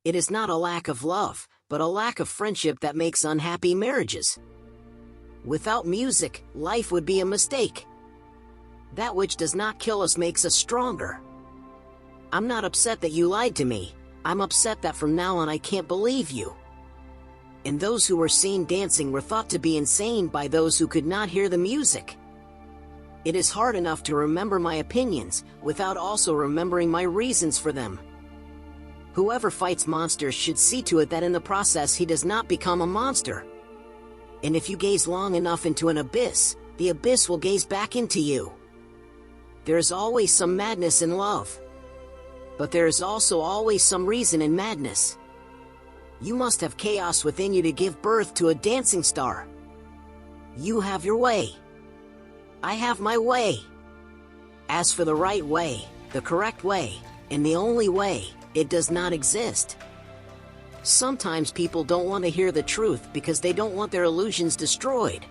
It is not a lack of love, but a lack of friendship that makes unhappy marriages. Without music, life would be a mistake. That which does not kill us makes us stronger. I'm not upset that you lied to me. I'm upset that from now on I can't believe you. And those who were seen dancing were thought to be insane by those who could not hear the music. It is hard enough to remember my opinions, without also remembering my reasons for them. Whoever fights monsters should see to it that in the process he does not become a monster. And if you gaze long enough into an abyss, the abyss will gaze back into you. There is always some madness in love. But there is also always some reason in madness. You must have chaos within you to give birth to a dancing star. You have your way. I have my way. As for the right way, the correct way, and the only way, it does not exist. Sometimes people don't want to hear the truth because they don't want their illusions destroyed.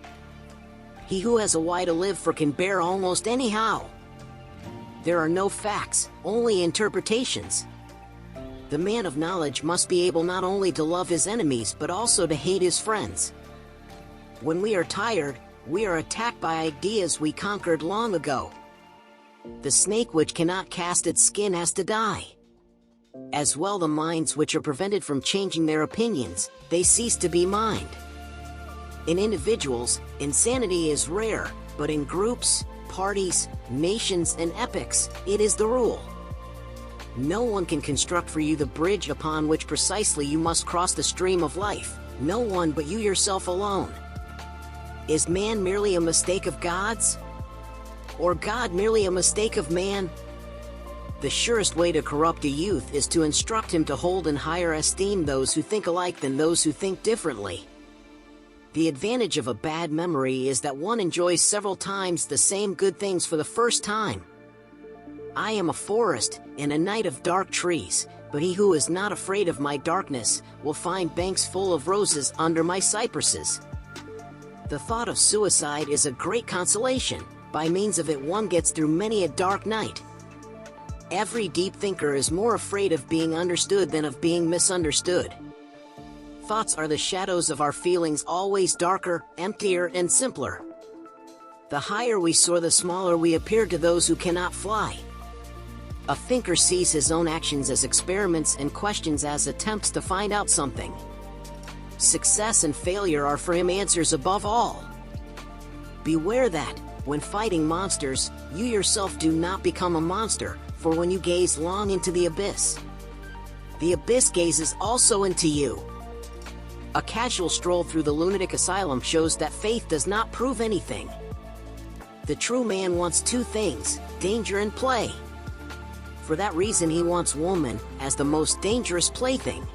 He who has a why to live for can bear almost anyhow. There are no facts, only interpretations. The man of knowledge must be able not only to love his enemies but also to hate his friends. When we are tired, we are attacked by ideas we conquered long ago. The snake which cannot cast its skin has to die. As well the minds which are prevented from changing their opinions, they cease to be mind. In individuals, insanity is rare, but in groups, parties, nations, and epochs, it is the rule. No one can construct for you the bridge upon which precisely you must cross the stream of life, no one but you yourself alone. Is man merely a mistake of God's? Or God merely a mistake of man? The surest way to corrupt a youth is to instruct him to hold in higher esteem those who think alike than those who think differently. The advantage of a bad memory is that one enjoys several times the same good things for the first time. I am a forest, and a night of dark trees, but he who is not afraid of my darkness will find banks full of roses under my cypresses. The thought of suicide is a great consolation. By means of it one gets through many a dark night. Every deep thinker is more afraid of being understood than of being misunderstood. Thoughts are the shadows of our feelings, always darker, emptier, and simpler. The higher we soar, the smaller we appear to those who cannot fly. A thinker sees his own actions as experiments and questions as attempts to find out something. Success and failure are for him answers above all. Beware that, when fighting monsters, you yourself do not become a monster, for when you gaze long into the abyss gazes also into you. A casual stroll through the lunatic asylum shows that faith does not prove anything. The true man wants two things, danger and play. For that reason he wants woman, as the most dangerous plaything.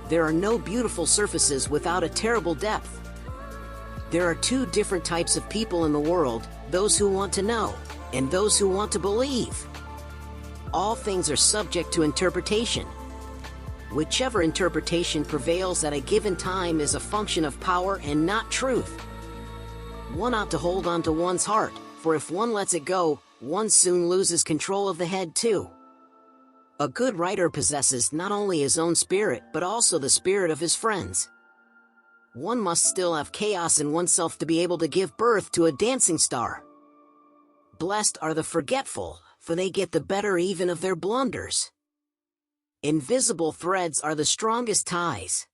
There are no beautiful surfaces without a terrible depth. There are two different types of people in the world, those who want to know, and those who want to believe. All things are subject to interpretation. Whichever interpretation prevails at a given time is a function of power and not truth. One ought to hold on to one's heart, for if one lets it go, one soon loses control of the head too. A good writer possesses not only his own spirit but also the spirit of his friends. One must still have chaos in oneself to be able to give birth to a dancing star. Blessed are the forgetful, for they get the better even of their blunders. Invisible threads are the strongest ties.